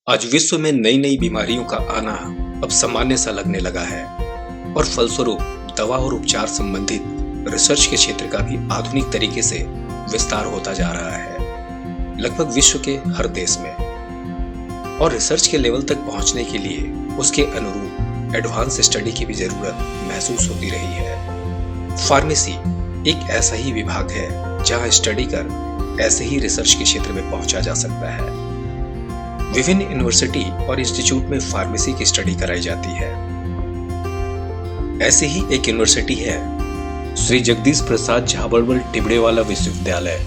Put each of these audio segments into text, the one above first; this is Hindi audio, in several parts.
आज विश्व में नई नई बीमारियों का आना अब सामान्य सा लगने लगा है और फलस्वरूप दवा और उपचार संबंधित रिसर्च के क्षेत्र का भी आधुनिक तरीके से विस्तार होता जा रहा है लगभग विश्व के हर देश में। और रिसर्च के लेवल तक पहुंचने के लिए उसके अनुरूप एडवांस स्टडी की भी जरूरत महसूस होती रही है। फार्मेसी एक ऐसा ही विभाग है जहां स्टडी कर ऐसे ही रिसर्च के क्षेत्र में पहुंचा जा सकता है। विभिन्न यूनिवर्सिटी और इंस्टीट्यूट में फार्मेसी की स्टडी कराई जाती है। ऐसे ही एक यूनिवर्सिटी है श्री जगदीश प्रसाद झाबरवल टिबड़ेवाला विश्वविद्यालय,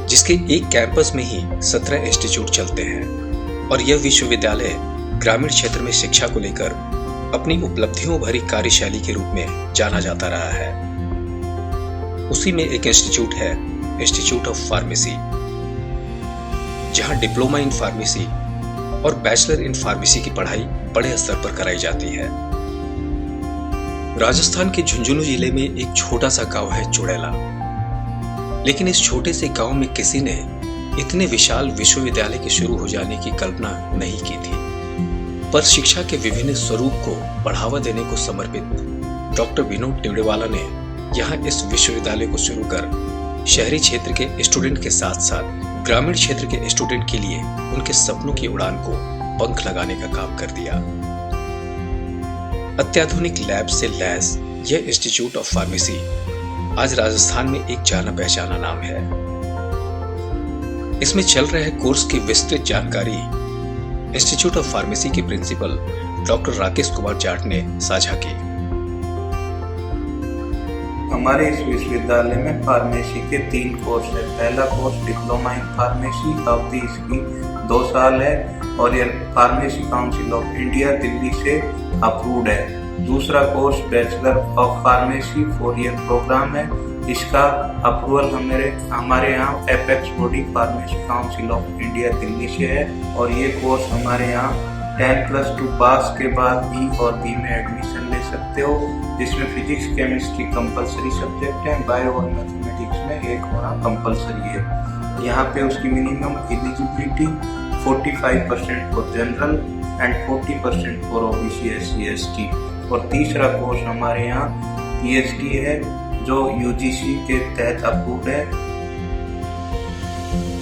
जिसके एक कैंपस में ही 17 इंस्टीट्यूट चलते हैं और यह विश्वविद्यालय ग्रामीण क्षेत्र में शिक्षा को लेकर अपनी उपलब्धियों भरी कार्यशैली के रूप में जाना जाता रहा है। उसी में एक इंस्टीट्यूट है इंस्टीट्यूट ऑफ फार्मेसी, जहां डिप्लोमा इन फार्मेसी और बैचलर इन फार्मेसी की पढ़ाई बड़े स्तर पर कराई जाती है। राजस्थान के झुंझुनू जिले में एक छोटा सा गांव है चुड़ैला, लेकिन इस छोटे से गांव में किसी ने इतने विशाल विश्वविद्यालय के शुरू हो जाने की कल्पना नहीं की थी। पर शिक्षा के विभिन्न स्वरूप को बढ़ावा देने को समर्पित डॉक्टर विनोद टिबड़ेवाला ने यहाँ इस विश्वविद्यालय को शुरू कर शहरी क्षेत्र के स्टूडेंट के साथ साथ ग्रामीण क्षेत्र के स्टूडेंट के लिए उनके सपनों की उड़ान को पंख लगाने का काम कर दिया। अत्याधुनिक लैब से लैस यह इंस्टीट्यूट ऑफ फार्मेसी आज राजस्थान में एक जाना पहचाना नाम है। इसमें चल रहे कोर्स की विस्तृत जानकारी इंस्टीट्यूट ऑफ फार्मेसी के प्रिंसिपल डॉक्टर राकेश कुमार जाट ने साझा की। हमारे इस विश्वविद्यालय में फार्मेसी के 3 कोर्स है। पहला कोर्स डिप्लोमा इन फार्मेसी, अवधि इसकी 2 साल है और यह pharmacy council of India Delhi से अप्रूव्ड है। दूसरा course bachelor of pharmacy 4 year program है। इसका अप्रूवल हमारे यहाँ apex body pharmacy council of India Delhi से है और ये कोर्स हमारे यहाँ 10+2 पास के बाद बी और बी में एडमिशन ले सकते हो, जिसमें फिजिक्स केमिस्ट्री कंपलसरी सब्जेक्ट है, बायो और मैथमेटिक्स में एक होना कंपलसरी है। यहाँ पे उसकी minimum eligibility 45% for general and 40% for OBC SC ST। और तीसरा कोर्स हमारे यहाँ PhD है जो UGC के तहत अप्रूव्ड है।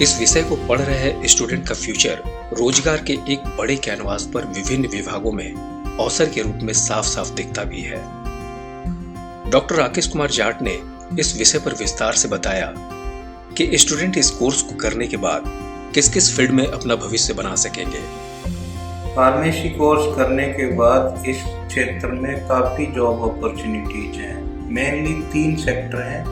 इस विषय को पढ़ रहे स्टूडेंट का फ्यूचर रोजगार के एक बड़े कैनवास पर विभिन्न विभागों में अवसर के रूप में साफ साफ दिखता भी है। डॉक्टर राकेश कुमार जाट ने इस विषय पर विस्तार से बताया कि स्टूडेंट इस कोर्स को करने के बाद किस किस फील्ड में अपना भविष्य बना सकेंगे। फार्मेसी कोर्स करने के बाद इस क्षेत्र में काफी जॉब अपॉर्चुनिटीज हैं। मेनली 3 सेक्टर हैं।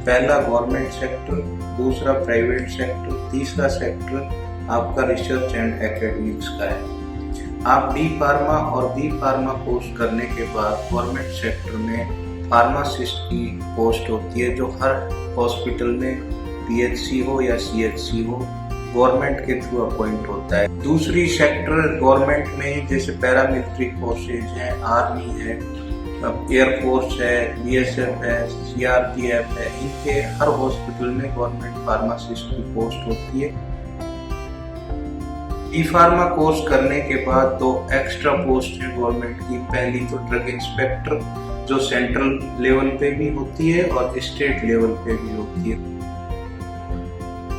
पहला गवर्नमेंट सेक्टर, दूसरा प्राइवेट सेक्टर, तीसरा सेक्टर आपका रिसर्च एंड एकेडमिक्स का है। आप डी फार्मा और बी फार्मा कोर्स करने के बाद गवर्नमेंट सेक्टर में फार्मासिस्ट की पोस्ट होती है, जो हर हॉस्पिटल में PHC हो या CHC हो गवर्नमेंट के थ्रू अपॉइंट होता है। दूसरी सेक्टर गवर्नमेंट में जैसे पैरामिलिट्री फोर्सेज हैं, आर्मी है, एयरफोर्स है, BSF है, CRPF है, इनके हर हॉस्पिटल में गवर्नमेंट फार्मासिस्ट की पोस्ट होती है। ई फार्मा कोर्स करने के बाद 2 एक्स्ट्रा पोस्ट है गवर्नमेंट की। पहली तो ड्रग इंस्पेक्टर जो सेंट्रल लेवल पे भी होती है और स्टेट लेवल पे भी होती है।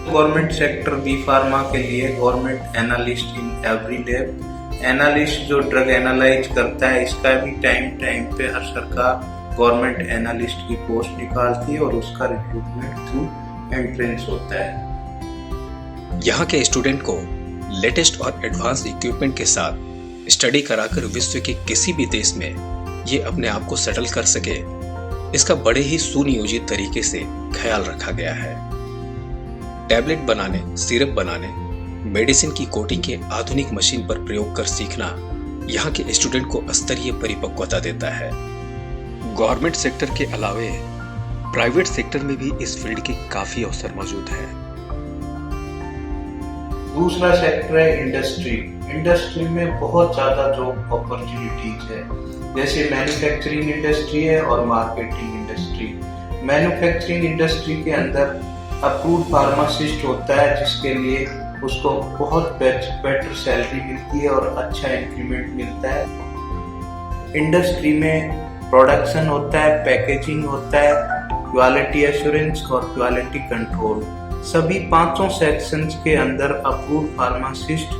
गवर्नमेंट सेक्टर बी फार्मा के लिए government analyst in every lab, analyst जो ड्रग एनालाइज करता है, इसका भी टाइम पे हर सरकार गवर्नमेंट एनालिस्ट की पोस्ट निकालती है और उसका रिक्रूटमेंट थ्रू एंट्रेंस होता है। यहाँ के स्टूडेंट को लेटेस्ट और एडवांस इक्विपमेंट के साथ स्टडी कराकर विश्व के किसी भी देश में ये अपने आप को सेटल कर सके, इसका बड़े ही सुनियोजित तरीके से ख्याल रखा गया है। टैबलेट बनाने, सिरप बनाने, मेडिसिन की कोटिंग के आधुनिक मशीन पर प्रयोग कर सीखना यहाँ के स्टूडेंट को स्तरीय परिपक्वता देता है। गवर्नमेंट सेक्टर के अलावे प्राइवेट सेक्टर में भी इस फील्ड के काफी अवसर मौजूद हैं। दूसरा सेक्टर है इंडस्ट्री। इंडस्ट्री में बहुत ज्यादा जॉब अपॉर्चुनिटीज है, जैसे मैन्युफैक्चरिंग इंडस्ट्री है और मार्केटिंग इंडस्ट्री। मैन्युफैक्चरिंग इंडस्ट्री के अंदर अप्रूव्ड फार्मासिस्ट होता है, जिसके लिए उसको बहुत बेटर सैलरी मिलती है और अच्छा इंक्रीमेंट मिलता है। इंडस्ट्री में प्रोडक्शन होता है, पैकेजिंग होता है, क्वालिटी एश्योरेंस और क्वालिटी कंट्रोल, सभी पांचों सेक्शंस के अंदर अप्रूव्ड फार्मासिस्ट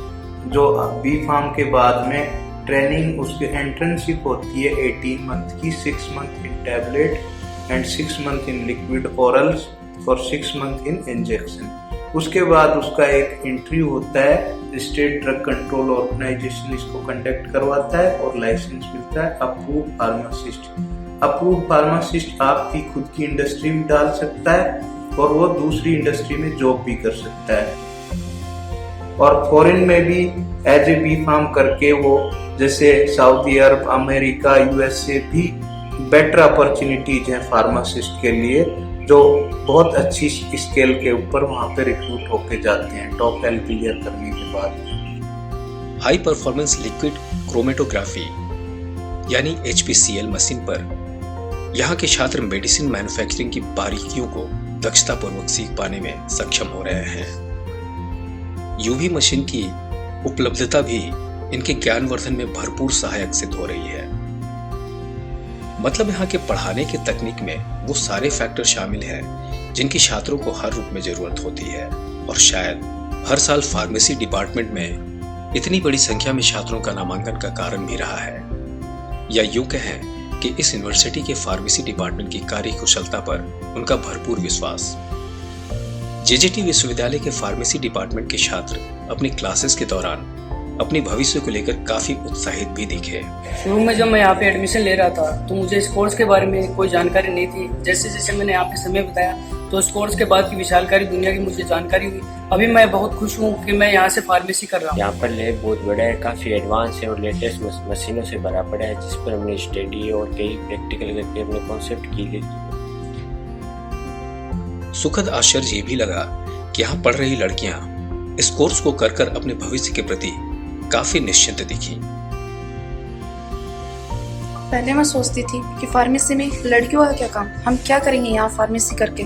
जो बी फार्म के बाद में ट्रेनिंग उसकी एंट्रेंसशिप होती है 18 मंथ की, 6 month in tablet and 6 month in liquid orals और 6 मंथ इन इंजेक्शन। उसके बाद उसका एक इंटरव्यू होता है, स्टेट ड्रग कंट्रोल ऑर्गेनाइजेशन इसको कंडक्ट करवाता है और लाइसेंस मिलता है अप्रूव्ड फार्मासिस्ट। अप्रूव्ड फार्मासिस्ट आपकी खुद की इंडस्ट्री भी डाल सकता है और वो दूसरी इंडस्ट्री में जॉब भी कर सकता है, और फॉरेन में भी एज ए बी फार्म करके वो जैसे सऊदी अरब, अमेरिका, यूएसए भी बेटर अपॉर्चुनिटीज हैं फार्मासिस्ट के लिए, जो बहुत अच्छी स्केल के ऊपर वहाँ पे रिक्रूट होके जाते हैं टॉप एल क्लियर करने के बाद। हाई परफॉर्मेंस लिक्विड क्रोमेटोग्राफी यानी HPCL मशीन पर यहाँ के छात्र मेडिसिन मैन्युफैक्चरिंग की बारीकियों को दक्षतापूर्वक सीख पाने में सक्षम हो रहे हैं। यूवी मशीन की उपलब्धता भी इनके ज्ञानवर्धन में भरपूर सहायक सिद्ध हो रही है। मतलब यहाँ के पढ़ाने के तकनीक में वो सारे फैक्टर शामिल हैं जिनकी छात्रों को हर रूप में जरूरत होती है, और शायद हर साल फार्मेसी डिपार्टमेंट में इतनी बड़ी संख्या में छात्रों का नामांकन का कारण भी रहा है। या यूं कहें कि इस यूनिवर्सिटी के फार्मेसी डिपार्टमेंट की कार्यकुशलता पर उनका भरपूर विश्वास। JJT विश्वविद्यालय के फार्मेसी डिपार्टमेंट के छात्र अपनी क्लासेस के दौरान अपने भविष्य को लेकर काफी उत्साहित भी दिखे। शुरू में जब मैं यहाँ पे एडमिशन ले रहा था तो मुझे इस कोर्स के बारे में कोई जानकारी नहीं थी। जैसे जैसे मैंने यहाँ पे समय बताया तो इस कोर्स के बाद की विशालकारी दुनिया की मुझे जानकारी हुई। अभी मैं बहुत खुश हूँ कि मैं यहाँ से फार्मेसी कर रहा हूँ। यहाँ पर लैब बहुत बड़ा है, काफी एडवांस है और लेटेस्ट मशीनों से भरा पड़ा है, जिस पर हमने स्टडी और कई प्रैक्टिकल करके अपने कॉन्सेप्ट की। सुखद आश्चर्य ये भी लगा कि यहाँ पढ़ रही लड़कियां इस कोर्स को कर कर अपने भविष्य के प्रति काफी निश्चिंत दिखी। पहले मैं सोचती थी कि फार्मेसी में लड़कियों का क्या काम, हम क्या करेंगे यहाँ फार्मेसी करके,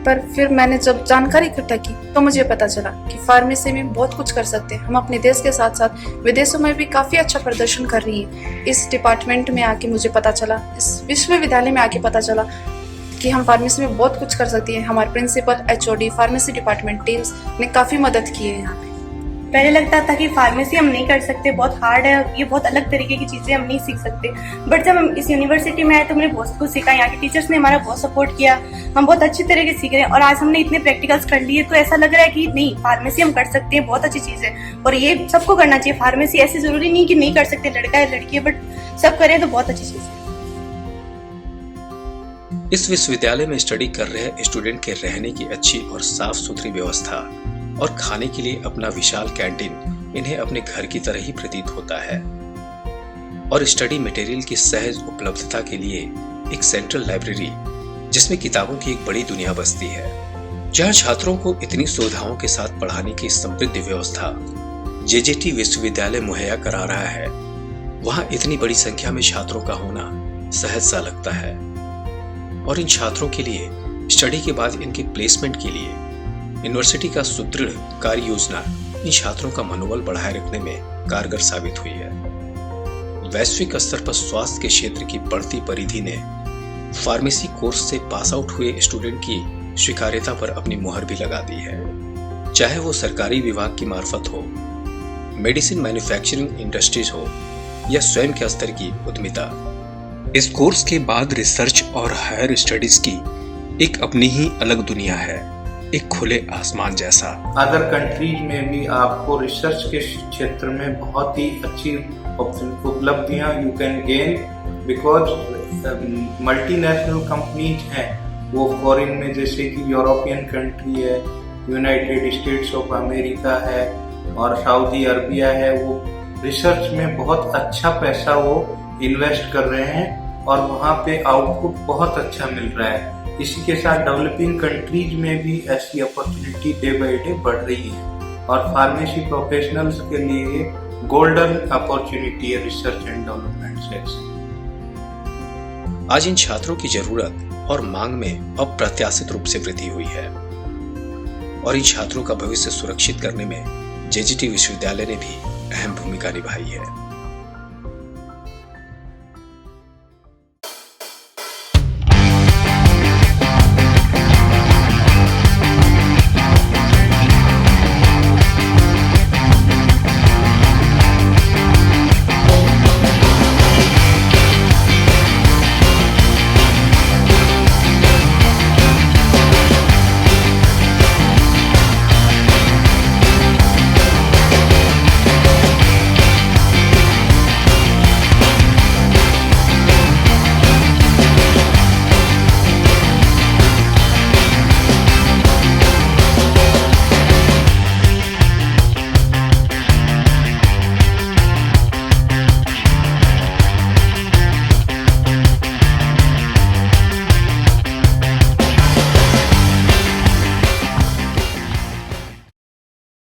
पर फिर मैंने जब जानकारी इकट्ठा की तो मुझे पता चला कि फार्मेसी में बहुत कुछ कर सकते हैं। हम अपने देश के साथ साथ विदेशों में भी काफी अच्छा प्रदर्शन कर रही है। इस डिपार्टमेंट में आके मुझे पता चला, इस विश्वविद्यालय में आके पता चला कि हम फार्मेसी में बहुत कुछ कर सकती हैं। हमारे principal, HOD, pharmacy department teams ने काफी मदद की है यहाँ पे। पहले लगता था कि फार्मेसी हम नहीं कर सकते, बहुत हार्ड है, ये बहुत अलग तरीके की चीजें हम नहीं सीख सकते। बट जब हम इस यूनिवर्सिटी में आए तो मैंने बहुत कुछ सीखा। यहाँ के टीचर्स ने हमारा बहुत सपोर्ट किया, हम बहुत अच्छी तरीके से सीख रहे हैं और आज हमने इतने प्रैक्टिकल्स कर लिए तो ऐसा लग रहा है कि नहीं, फार्मेसी हम कर सकते हैं, बहुत अच्छी चीज है और ये सबको करना चाहिए। फार्मेसी ऐसे जरूरी नहीं कि नहीं कर सकते, लड़का है लड़की है, बट सब करें तो बहुत अच्छी चीज है। इस विश्वविद्यालय में स्टडी कर रहे स्टूडेंट के रहने की अच्छी और साफ सुथरी व्यवस्था और खाने के लिए अपना विशाल कैंटीन इन्हें अपने घर की तरह ही प्रतीत होता है, और स्टडी मटेरियल की सहज उपलब्धता के लिए एक सेंट्रल लाइब्रेरी जिसमें किताबों की एक बड़ी दुनिया बसती है। जहां छात्रों को इतनी सुविधाओं के साथ पढ़ाने की समृद्ध व्यवस्था JJT विश्वविद्यालय मुहैया करा रहा है, वहां इतनी बड़ी संख्या में छात्रों का होना सहज सा लगता है, और इन छात्रों के लिए स्टडी के बाद इनके प्लेसमेंट के लिए यूनिवर्सिटी का सुदृढ़ कार्य योजना इन छात्रों का मनोबल बढ़ाए रखने में कारगर साबित हुई है। वैश्विक स्तर पर स्वास्थ्य के क्षेत्र की बढ़ती परिधि ने फार्मेसी कोर्स से पास आउट हुए स्टूडेंट की स्वीकार्यता पर अपनी मुहर भी लगा दी है, चाहे वो सरकारी विभाग की मार्फत हो, मेडिसिन मैन्युफैक्चरिंग इंडस्ट्रीज हो या स्वयं के स्तर की उद्यमिता। इस कोर्स के बाद रिसर्च और हायर स्टडीज की एक अपनी ही अलग दुनिया है, एक खुले आसमान जैसा। अदर कंट्रीज में भी आपको रिसर्च के क्षेत्र में बहुत ही अच्छी उपलब्धियां you can gain, because multinational companies हैं वो फॉरेन में, जैसे कि यूरोपियन कंट्री है, यूनाइटेड स्टेट्स ऑफ अमेरिका है और सऊदी अरबिया है, वो रिसर्च में बहुत अच्छा पैसा वो इन्वेस्ट कर रहे हैं और वहाँ पे आउटपुट बहुत अच्छा मिल रहा है। इसी के साथ डेवलपिंग कंट्रीज में भी ऐसी अपॉर्चुनिटी डे बाय डे बढ़ रही है और फार्मेसी प्रोफेशनल्स के लिए गोल्डन अपॉर्चुनिटी है रिसर्च एंड डेवलपमेंट सेक्शन। आज इन छात्रों की जरूरत और मांग में अप्रत्याशित रूप से वृद्धि हुई है। और इन छात्रों का भविष्य सुरक्षित करने में जेजीटी विश्वविद्यालय ने भी अहम भूमिका निभाई है।